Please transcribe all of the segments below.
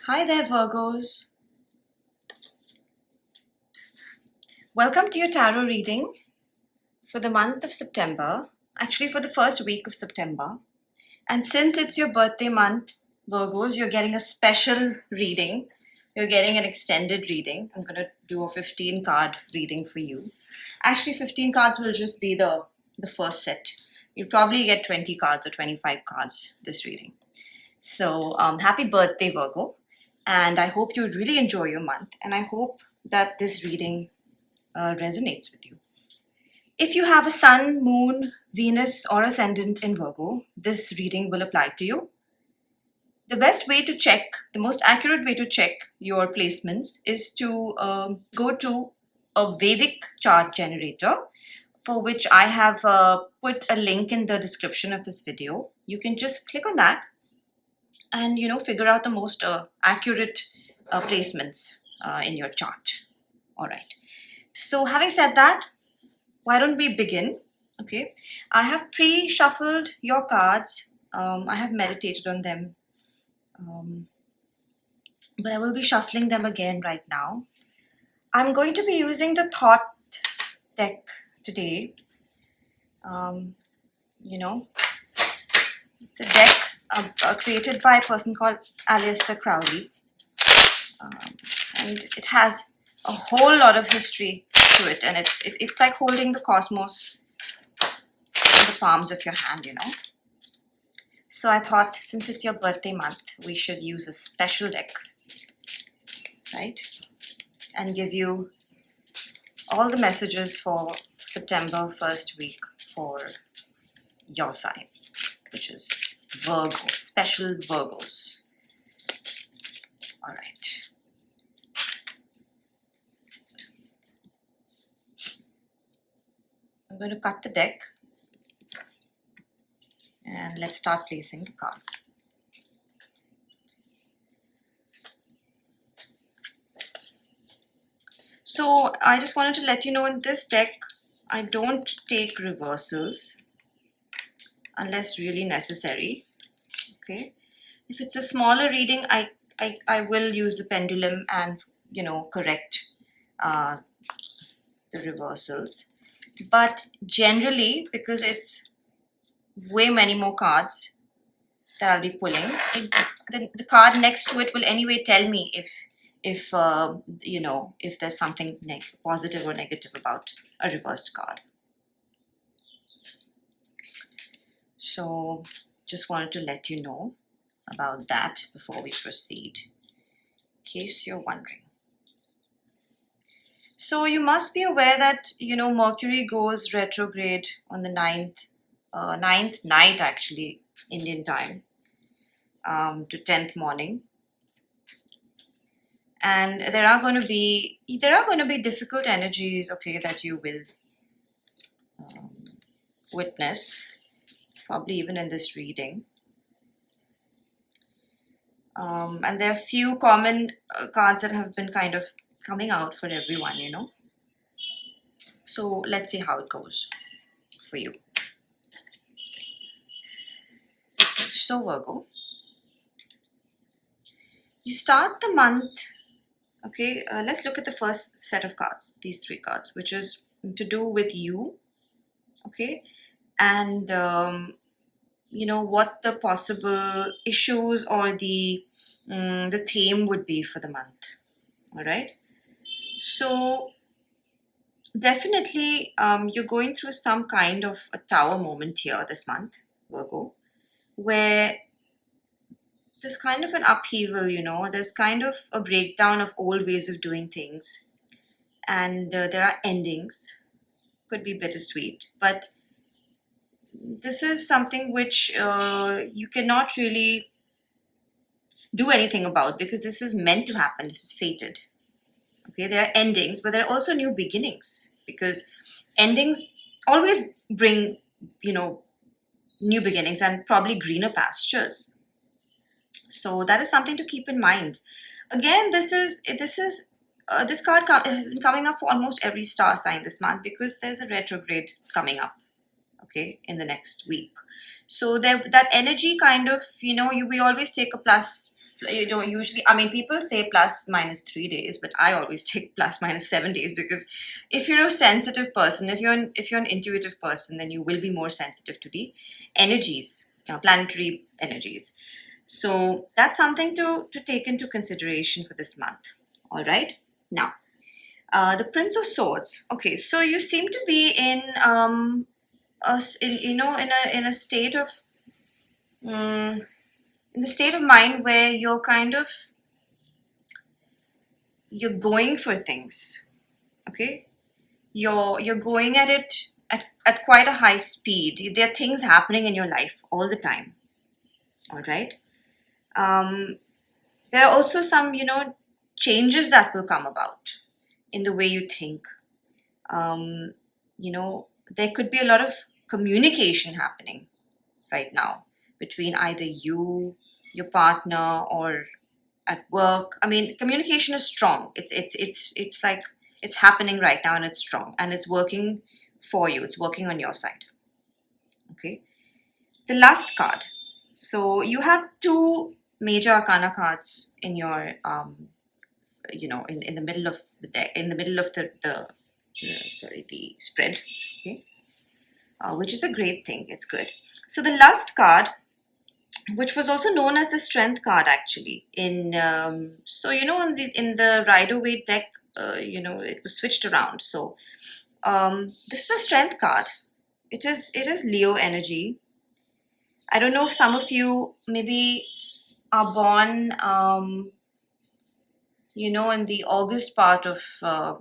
Hi there, Virgos. Welcome to your tarot reading for the month of September, actually for the first week of September. And since it's your birthday month, Virgos, you're getting a special reading. You're getting an extended reading. I'm going to do a 15 card reading for you. Actually, 15 cards will just be the first set. You'll probably get 20 cards or 25 cards this reading. So happy birthday, Virgo. And I hope you really enjoy your month. And I hope that this reading resonates with you. If you have a sun, moon, Venus, or ascendant in Virgo, this reading will apply to you. The best way to check, the most accurate way to check your placements is to go to a Vedic chart generator, for which I have put a link in the description of this video. You can just click on that and figure out the most accurate placements in your chart. All right. So having said that, why don't we begin? Okay. I have pre-shuffled your cards. I have meditated on them. But I will be shuffling them again right now. I'm going to be using the Thought deck today. It's a deck created by a person called Aleister Crowley. And it has a whole lot of history to it. And it's like holding the cosmos in the palms of your hand, So I thought, since it's your birthday month, we should use a special deck, right? And give you all the messages for September first week for your sign, which is Virgo, special Virgos. All right. I'm going to cut the deck and let's start placing the cards. So I just wanted to let you know, in this deck, I don't take reversals unless really necessary. Okay. If it's a smaller reading, I will use the pendulum and, correct the reversals. But generally, because it's way many more cards that I'll be pulling, the card next to it will anyway tell me if there's something positive or negative about a reversed card. So just wanted to let you know about that before we proceed, in case you're wondering. So you must be aware that, Mercury goes retrograde on the 9th night, actually, Indian time, to 10th morning. And there are going to be difficult energies, okay, that you will witness, probably even in this reading. And there are few common cards that have been kind of coming out for everyone, So let's see how it goes for you. So Virgo, you start the month, okay, let's look at the first set of cards, these three cards, which is to do with you, okay, and what the possible issues or the theme would be for the month. All right. So definitely you're going through some kind of a tower moment here this month, Virgo, where there's kind of an upheaval, there's kind of a breakdown of old ways of doing things. And there are endings, could be bittersweet, but this is something which you cannot really do anything about, because this is meant to happen. This is fated. Okay, there are endings, but there are also new beginnings, because endings always bring, new beginnings and probably greener pastures. So that is something to keep in mind. Again, this card has been coming up for almost every star sign this month, because there's a retrograde coming up, okay, in the next week. So that energy kind of, we always take a plus Usually, I mean, people say plus minus 3 days, but I always take plus minus 7 days, because if you're a sensitive person, if you're an intuitive person, then you will be more sensitive to the energies, planetary energies. So that's something to take into consideration for this month. All right. Now, the Prince of Swords. Okay, so you seem to be in in a state of mm, in the state of mind where you're going for things. Okay, you're going at it at quite a high speed. There are things happening in your life all the time. All right. Um, there are also some changes that will come about in the way you think. um, there could be a lot of communication happening right now between either you, your partner, or at work. I mean, communication is strong. It's like it's happening right now, and it's strong, and it's working for you. It's working on your side. Okay. The last card. So you have two major arcana cards in your in the middle of the deck, in the middle of the spread. Okay. Which is a great thing. It's good. So the last card, which was also known as the strength card, actually, in in the Rider Waite deck, it was switched around. So this is the strength card. It is Leo energy. I don't know if some of you maybe are born, in the August part of the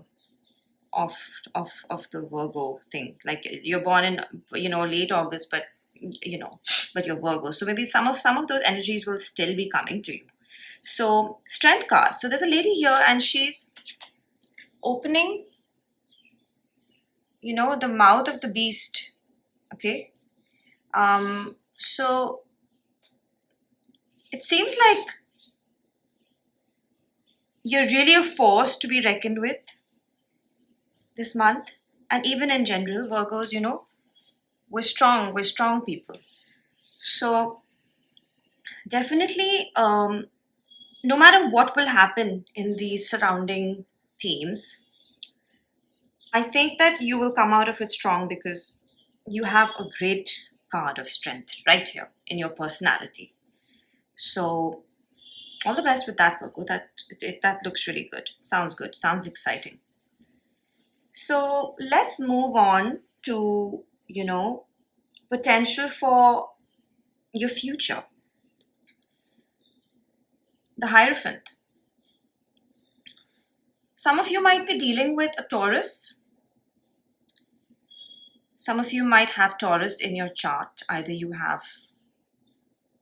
Virgo thing. Like you're born in late August, but but you're Virgo. So maybe some of those energies will still be coming to you. So strength card. So there's a lady here, and she's opening, the mouth of the beast. Okay. So it seems like you're really a force to be reckoned with this month, and even in general, Virgos, we're strong people. So definitely, no matter what will happen in these surrounding themes, I think that you will come out of it strong, because you have a great card of strength right here in your personality. So all the best with that, Virgo. That looks really good. Sounds good. Sounds exciting. So let's move on to potential for your future. The Hierophant. Some of you might be dealing with a Taurus. Some of you might have Taurus in your chart. Either you have,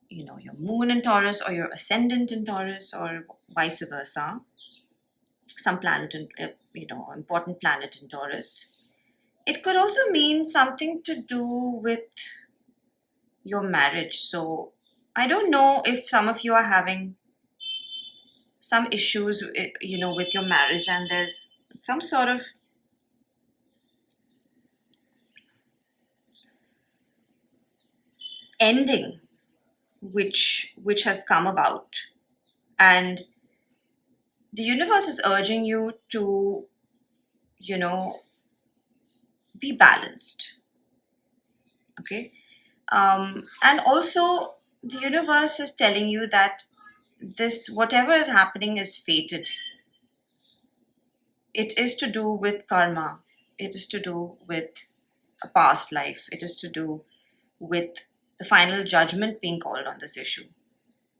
your moon in Taurus, or your ascendant in Taurus, or vice versa. Some planet in, important planet in Taurus. It could also mean something to do with your marriage. So I don't know if some of you are having some issues, with your marriage, and there's some sort of ending which has come about, and the universe is urging you to be balanced. Okay. And also the universe is telling you that this, whatever is happening, is fated. It is to do with karma. It is to do with a past life. It is to do with the final judgment being called on this issue.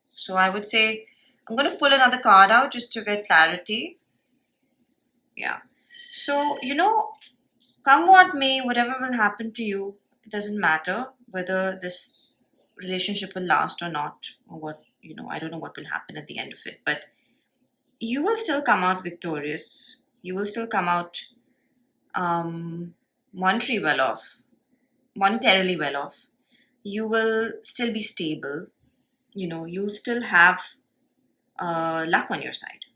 So I would say I'm going to pull another card out just to get clarity. Yeah. So, come what may, whatever will happen to you, it doesn't matter whether this relationship will last or not, or what, I don't know what will happen at the end of it, but you will still come out victorious. You will still come out monetarily well off. You will still be stable. You'll still have luck on your side.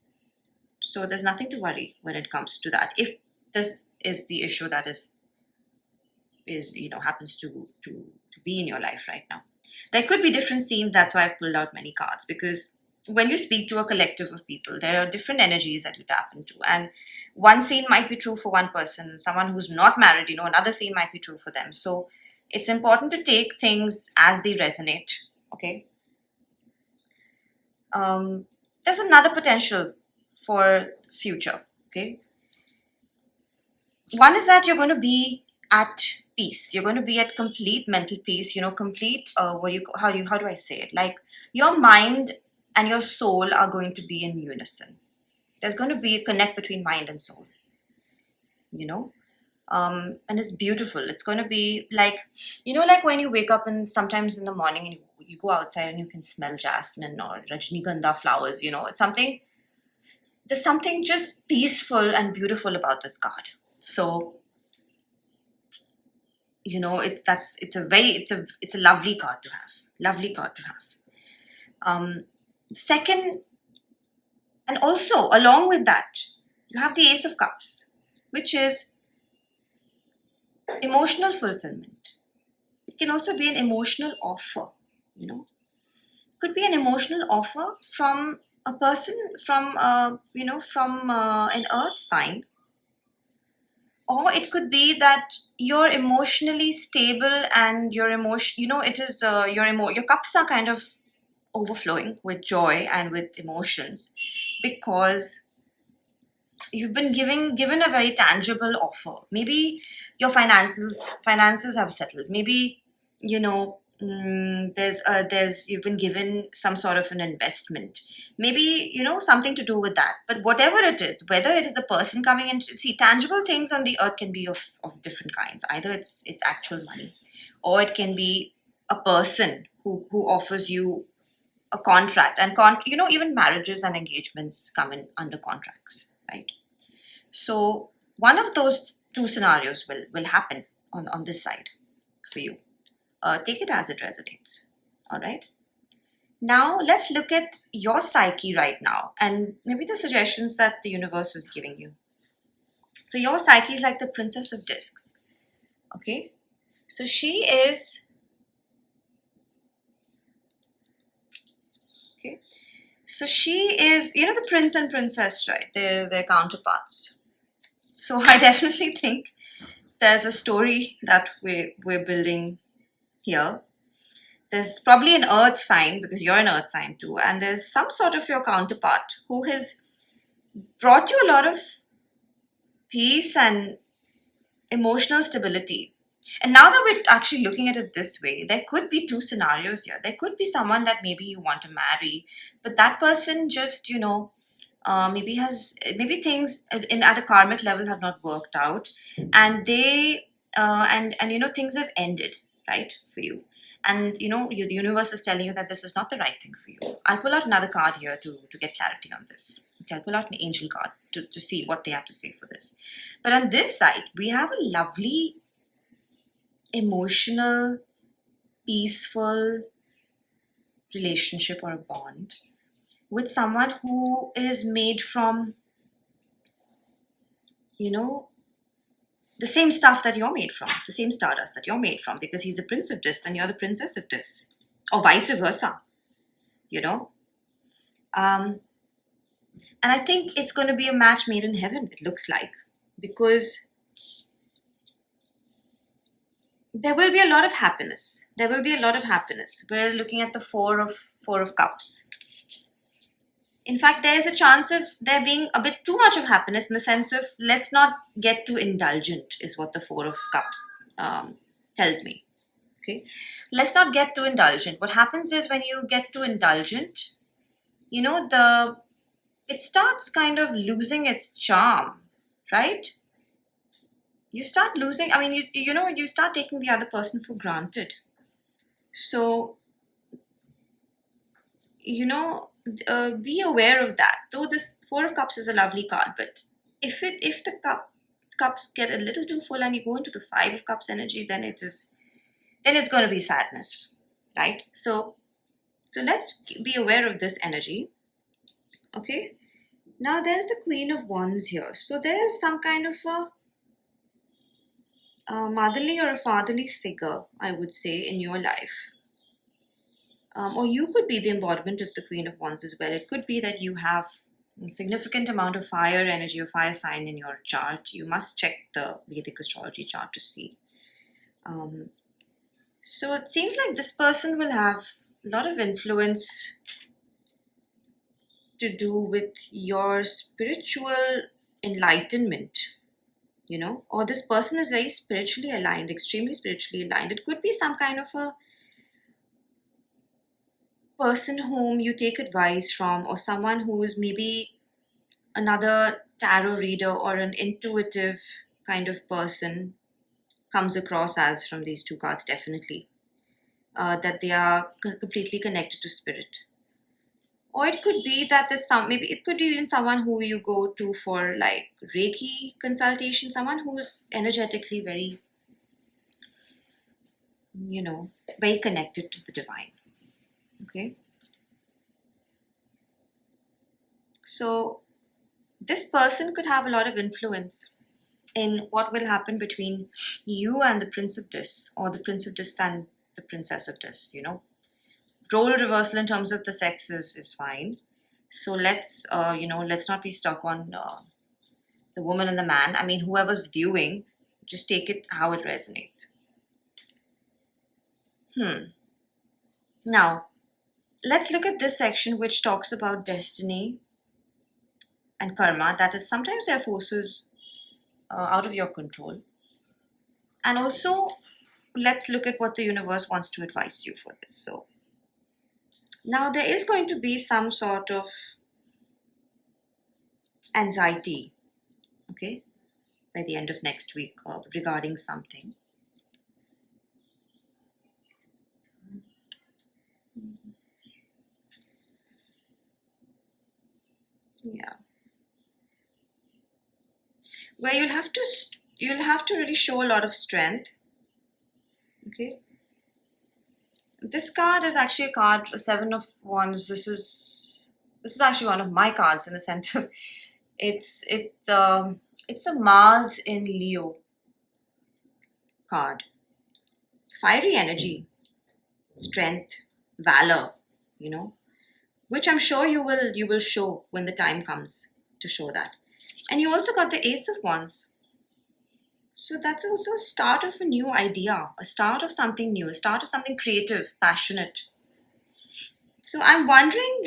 So there's nothing to worry when it comes to that. If this is the issue that is happens to be in your life right now, there could be different scenes. That's why I've pulled out many cards, because when you speak to a collective of people, there are different energies that you tap into. And one scene might be true for one person, someone who's not married, another scene might be true for them. So it's important to take things as they resonate. Okay. There's another potential for future. Okay. One is that you're going to be at peace. You're going to be at complete mental peace. Complete. How do I say it? Like your mind and your soul are going to be in unison. There's going to be a connect between mind and soul. And it's beautiful. It's going to be like, like when you wake up and sometimes in the morning and you go outside and you can smell jasmine or Rajnigandha flowers. There's something just peaceful and beautiful about this card. So, it's a lovely card to have. Lovely card to have. Second, and also along with that, you have the Ace of Cups, which is emotional fulfillment. It can also be an emotional offer. It could be an emotional offer from a person from an earth sign, or it could be that you're emotionally stable and your emotion, it is your cups are kind of overflowing with joy and with emotions because you've been given a very tangible offer. Maybe your finances have settled. Maybe there's you've been given some sort of an investment. Maybe something to do with that. But whatever it is, whether it is a person coming in, see, tangible things on the earth can be of different kinds. Either it's actual money, or it can be a person who offers you a contract. And even marriages and engagements come in under contracts, right? So one of those two scenarios will happen on this side for you. Take it as it resonates. All right. Now let's look at your psyche right now and maybe the suggestions that the universe is giving you. So your psyche is like the Princess of Discs. Okay. So she is. Okay. So she is, the prince and princess, right? They're counterparts. So I definitely think there's a story that we're building here. There's probably an earth sign because you're an earth sign too, and there's some sort of your counterpart who has brought you a lot of peace and emotional stability. And now that we're actually looking at it this way, there could be two scenarios here. There could be someone that maybe you want to marry, but that person just, maybe things at a karmic level have not worked out, and they things have ended, right, for you. And the universe is telling you that this is not the right thing for you. I'll pull out another card here to get clarity on this. Okay, I'll pull out an angel card to see what they have to say for this. But on this side, we have a lovely, emotional, peaceful relationship or a bond with someone who is made from, the same stuff that you're made from, the same stardust that you're made from, because he's the Prince of Discs and you're the Princess of Discs, or vice versa, And I think it's going to be a match made in heaven, it looks like, because there will be a lot of happiness. There will be a lot of happiness. We're looking at the Four of Cups. In fact, there is a chance of there being a bit too much of happiness in the sense of let's not get too indulgent is what the Four of Cups tells me. Okay, let's not get too indulgent. What happens is when you get too indulgent, it starts kind of losing its charm, right? You start losing. I mean, you start taking the other person for granted. So, be aware of that. Though this Four of Cups is a lovely card, but if the cups get a little too full and you go into the Five of Cups energy, then it's going to be sadness, right? So let's be aware of this energy. Okay. Now there's the Queen of Wands here. So there's some kind of a motherly or a fatherly figure, I would say, in your life. or you could be the embodiment of the Queen of Wands as well. It could be that you have a significant amount of fire energy or fire sign in your chart. You must check the Vedic astrology chart to see. So it seems like this person will have a lot of influence to do with your spiritual enlightenment, or this person is very spiritually aligned, extremely spiritually aligned. It could be some kind of a person whom you take advice from, or someone who is maybe another tarot reader or an intuitive kind of person comes across as from these two cards, definitely. That they are completely connected to spirit. Or it could be that maybe it could be even someone who you go to for like Reiki consultation, someone who is energetically very, very connected to the divine. Okay. So this person could have a lot of influence in what will happen between you and the Prince of Dis, or the Prince of Dis and the Princess of Dis, Role reversal in terms of the sexes is fine. So let's not be stuck on the woman and the man. I mean, whoever's viewing, just take it how it resonates. Now, let's look at this section which talks about destiny and karma. That is, sometimes there are forces out of your control. And also, let's look at what the universe wants to advise you for this. So, now there is going to be some sort of anxiety, okay, by the end of next week regarding something. Yeah. Where you'll have to really show a lot of strength. Okay. This card is actually a card, a Seven of Wands. This is actually one of my cards in the sense of it's a Mars in Leo card. Fiery energy, strength, valor, which I'm sure you will show when the time comes to show that. And you also got the Ace of Wands. So that's also a start of a new idea, a start of something new, a start of something creative, passionate. So I'm wondering,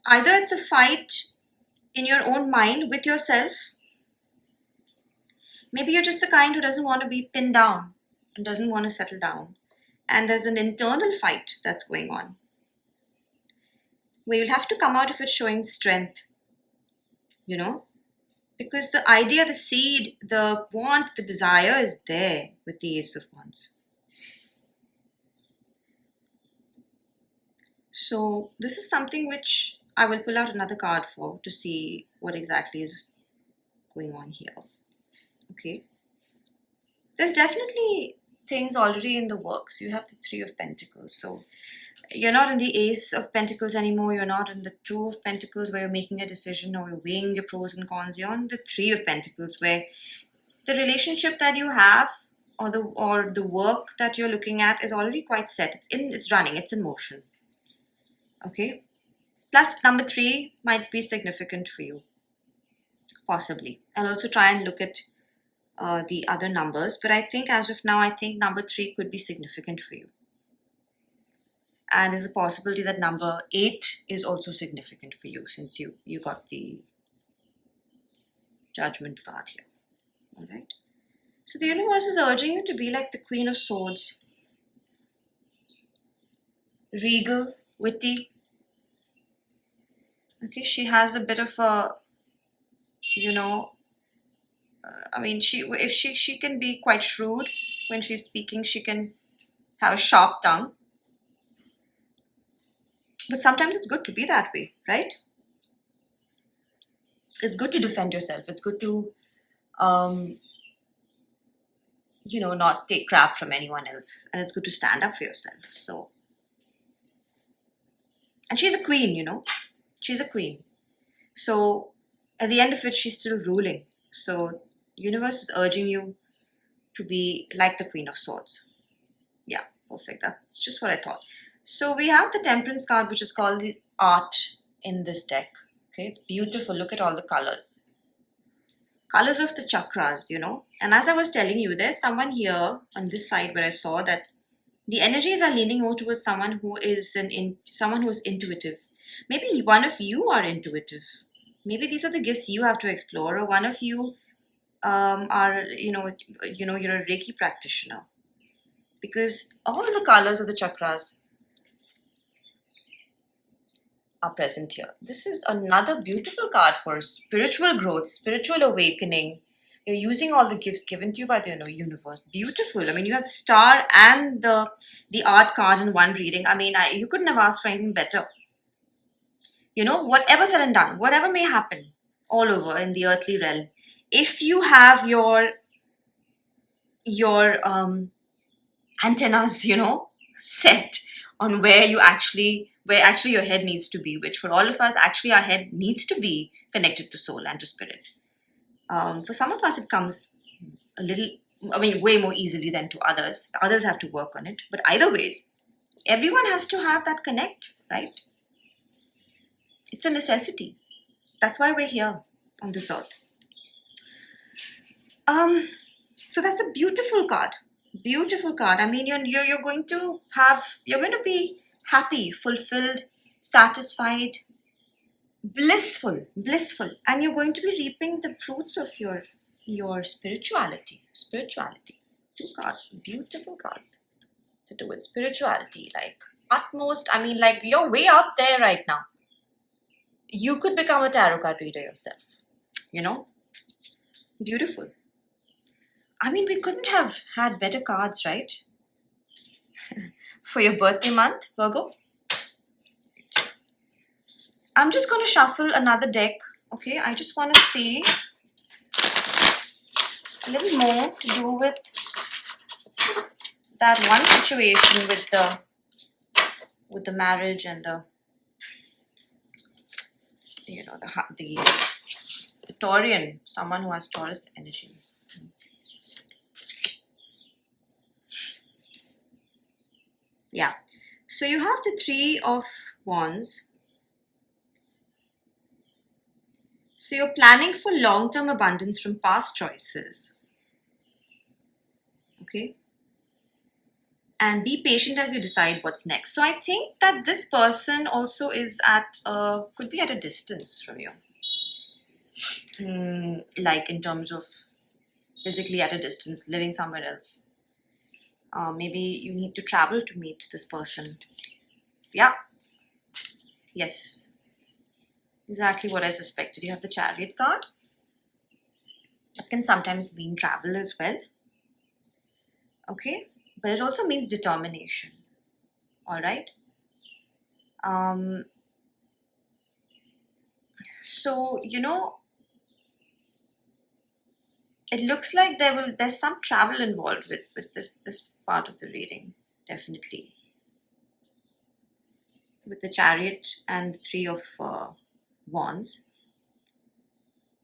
either it's a fight in your own mind with yourself. Maybe you're just the kind who doesn't want to be pinned down and doesn't want to settle down. And there's an internal fight that's going on, where you'll have to come out of it showing strength, because the idea, the seed, the want, the desire is there with the Ace of Wands. So this is something which I will pull out another card for to see what exactly is going on here. Okay. There's definitely things already in the works. You have the Three of Pentacles. So you're not in the Ace of Pentacles anymore. You're not in the Two of Pentacles where you're making a decision or you're weighing your pros and cons. You're on the Three of Pentacles where the relationship that you have or the work that you're looking at is already quite set. It's running. It's in motion. Okay. Plus number 3 might be significant for you. Possibly. I'll also try and look at the other numbers. But I think as of now, number 3 could be significant for you. And there's a possibility that number 8 is also significant for you since you got the Judgment card here. All right. So the universe is urging you to be like the Queen of Swords. Regal, witty. Okay, she has a bit of a, if she can be quite shrewd when she's speaking. She can have a sharp tongue. But sometimes it's good to be that way, right? It's good to defend yourself. It's good to, not take crap from anyone else. And it's good to stand up for yourself. So, and she's a queen, She's a queen. So, at the end of it, she's still ruling. So, universe is urging you to be like the Queen of Swords. Yeah, perfect. That's just what I thought. So we have the Temperance card, which is called the art in this deck. Okay, it's beautiful. Look at all the colors. Colors of the chakras, And as I was telling you, there's someone here on this side where I saw that the energies are leaning more towards someone who is someone who's intuitive. Maybe one of you are intuitive. Maybe these are the gifts you have to explore, or one of you are you're a Reiki practitioner, because all the colors of the chakras are present here. This is another beautiful card for spiritual growth, spiritual awakening. You're using all the gifts given to you by the universe. Beautiful. I mean, you have the star and the art card in one reading. I mean, you couldn't have asked for anything better. Whatever said and done, whatever may happen all over in the earthly realm, if you have your antennas, set on where actually your head needs to be, which for all of us, actually our head needs to be connected to soul and to spirit. For some of us, it comes way more easily than to others. Others have to work on it. But either ways, everyone has to have that connect, right? It's a necessity. That's why we're here on this earth. So that's a beautiful card. Beautiful card. I mean, you're going to be happy, fulfilled, satisfied, blissful, and you're going to be reaping the fruits of your spirituality. Two cards, beautiful cards to do with spirituality, like utmost. I mean, like, you're way up there right now. You could become a tarot card reader yourself. Beautiful. I mean, we couldn't have had better cards, right? For your birthday month, Virgo. I'm just going to shuffle another deck, okay? I just want to see a little more to do with that one situation with the marriage and the Taurian, someone who has Taurus energy. Yeah. So you have the Three of Wands. So you're planning for long-term abundance from past choices. Okay. And be patient as you decide what's next. So I think that this person also is could be at a distance from you. Like in terms of physically at a distance, living somewhere else. Maybe you need to travel to meet this person. Yeah. Yes. Exactly what I suspected. You have the Chariot card. That can sometimes mean travel as well. Okay. But it also means determination. All right. So, it looks like there's some travel involved with this part of the reading, definitely. With the Chariot and the Three of Wands.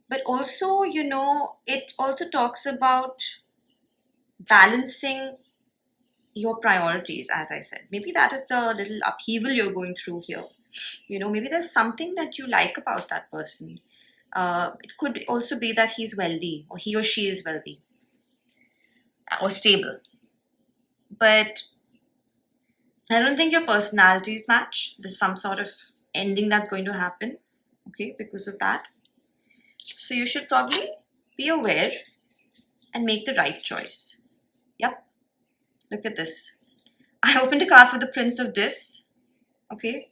But also, it also talks about balancing your priorities, as I said. Maybe that is the little upheaval you're going through here. Maybe there's something that you like about that person. It could also be that he's wealthy, or he or she is wealthy, or stable. But I don't think your personalities match. There's some sort of ending that's going to happen, okay, because of that. So you should probably be aware and make the right choice. Yep. Look at this. I opened a card for the Prince of Dis. Okay.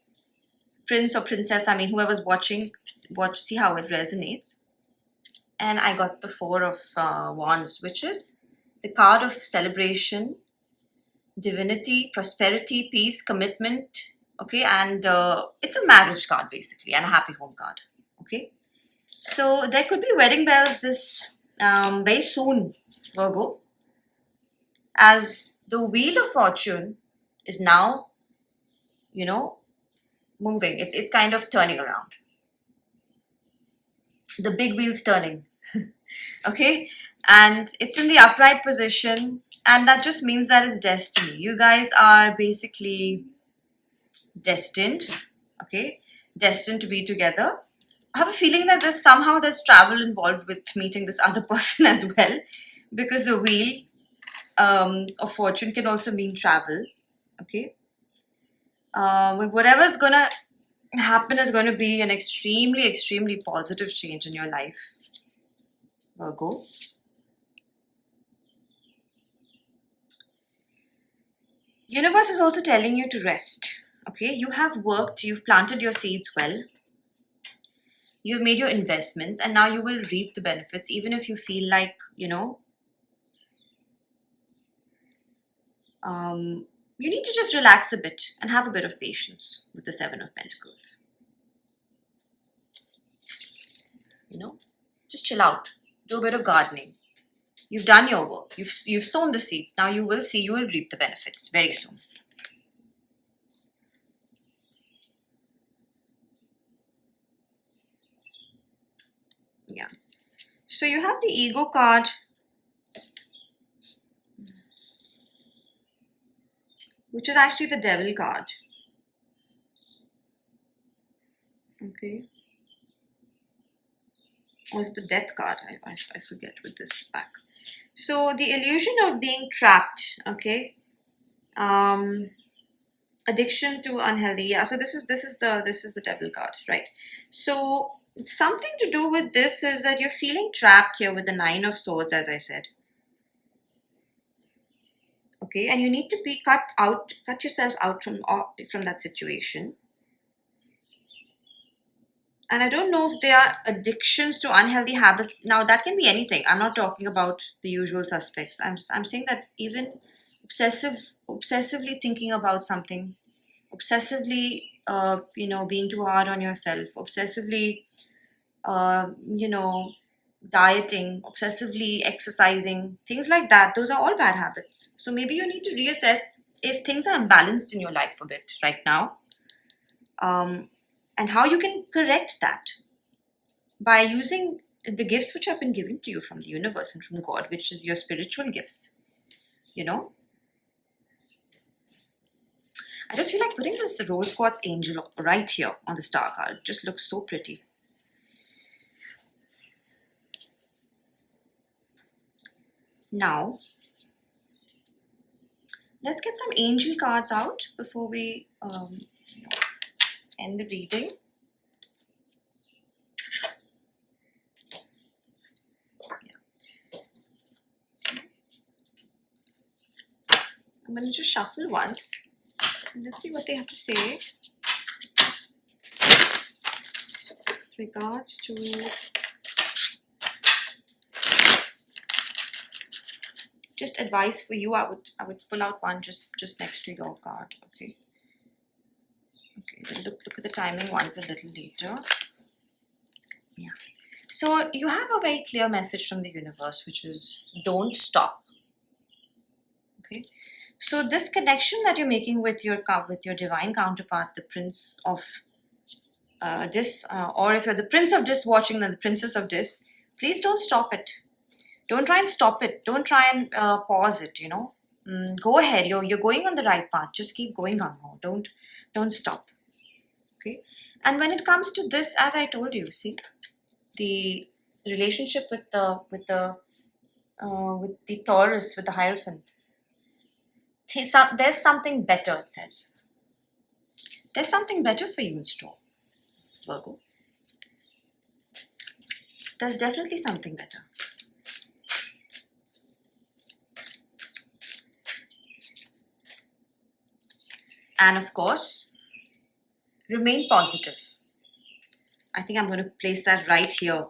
Prince or princess, I mean, whoever's watching, see how it resonates. And I got the Four of Wands, which is the card of celebration, divinity, prosperity, peace, commitment. Okay. And it's a marriage card, basically, and a happy home card. Okay. So there could be wedding bells this very soon, Virgo, as the Wheel of Fortune is now, moving. It's kind of turning around. The big wheel's turning. Okay? And it's in the upright position, and that just means that it's destiny. You guys are basically destined, okay, destined to be together. I have a feeling that there's travel involved with meeting this other person as well, because the wheel of fortune can also mean travel, okay. But whatever's gonna happen is going to be an extremely, extremely positive change in your life, Virgo. Universe is also telling you to rest. Okay, you have worked, you've planted your seeds well, you've made your investments, and now you will reap the benefits, even if you feel like, you need to just relax a bit and have a bit of patience with the Seven of Pentacles. Just chill out, do a bit of gardening. You've done your work, you've sown the seeds. Now you will reap the benefits very soon. Yeah. So you have the ego card, which is actually the devil card. Okay. Or is it the death card? I forget with this pack. So the illusion of being trapped, okay. Addiction to unhealthy. Yeah, so this is the devil card, right? So something to do with this is that you're feeling trapped here with the Nine of Swords, as I said. Okay, and you need to be cut yourself out from that situation. And I don't know if there are addictions to unhealthy habits. Now that can be anything. I'm not talking about the usual suspects. I'm saying that even obsessively thinking about something, obsessively being too hard on yourself, obsessively dieting, obsessively exercising, things like that. Those are all bad habits. So maybe you need to reassess if things are imbalanced in your life a bit right now. And how you can correct that by using the gifts which have been given to you from the universe and from God, which is your spiritual gifts. I just feel like putting this rose quartz angel right here on the star card. It just looks so pretty. Now, let's get some angel cards out before we end the reading. I'm going to just shuffle once. And let's see what they have to say with regards to just advice for you. I would pull out one just next to your card. Okay. Then look at the timing ones a little later. Yeah. So you have a very clear message from the universe, which is don't stop. Okay. So this connection that you're making with your divine counterpart, the Prince of Dis, or if you're the Prince of Dis watching, then the Princess of Dis, please don't stop it. Don't try and stop it. Don't try and pause it. Go ahead. You're going on the right path. Just keep going on. Don't stop. Okay. And when it comes to this, as I told you, see the relationship with the Taurus, with the Hierophant. There's something better, it says. There's something better for you in store, Virgo. There's definitely something better. And of course, remain positive. I think I'm going to place that right here,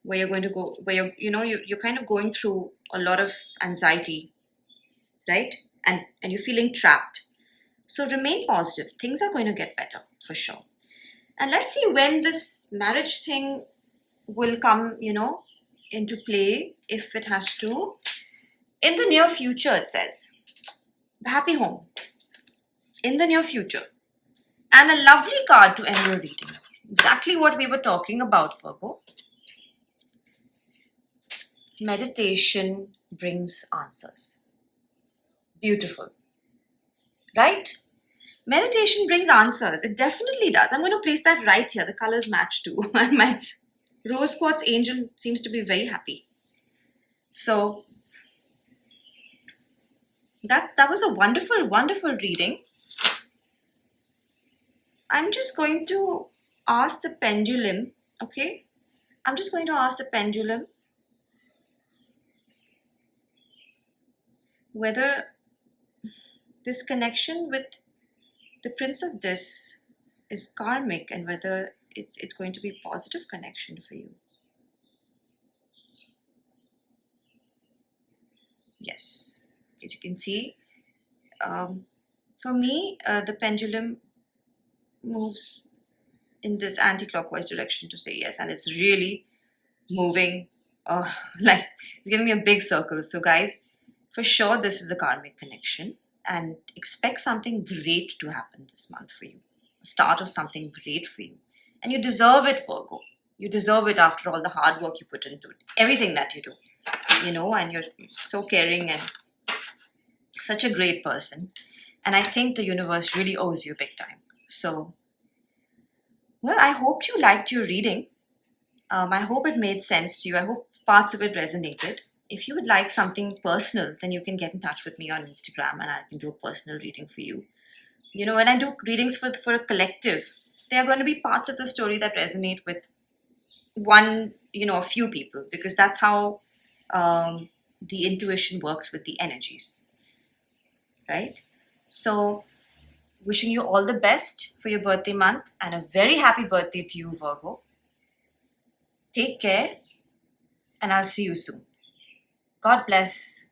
where you're going to go, where you're kind of going through a lot of anxiety, right? And you're feeling trapped. So remain positive. Things are going to get better for sure. And let's see when this marriage thing will come, into play, if it has to. In the near future, it says. The happy home. In the near future. And a lovely card to end your reading. Exactly what we were talking about, Virgo. Meditation brings answers. Beautiful. Right? Meditation brings answers. It definitely does. I'm going to place that right here. The colors match too. And my rose quartz angel seems to be very happy. So that was a wonderful, wonderful reading. I'm just going to ask the pendulum, okay? I'm just going to ask the pendulum whether this connection with the Prince of Dis is karmic and whether it's going to be a positive connection for you. Yes, as you can see, for me, the pendulum moves in this anti-clockwise direction to say yes, and it's really moving like it's giving me a big circle. So guys, for sure this is a karmic connection, and expect something great to happen this month for you, a start of something great for you, and you deserve it, Virgo. You deserve it after all the hard work you put into it, everything that you do, and you're so caring and such a great person, and I think the universe really owes you big time. So, well, I hope you liked your reading. I hope it made sense to you. I hope parts of it resonated. If you would like something personal, then you can get in touch with me on Instagram and I can do a personal reading for you. When I do readings for a collective, there are going to be parts of the story that resonate with a few people, because that's how the intuition works with the energies, right? So, wishing you all the best for your birthday month and a very happy birthday to you, Virgo. Take care, and I'll see you soon. God bless.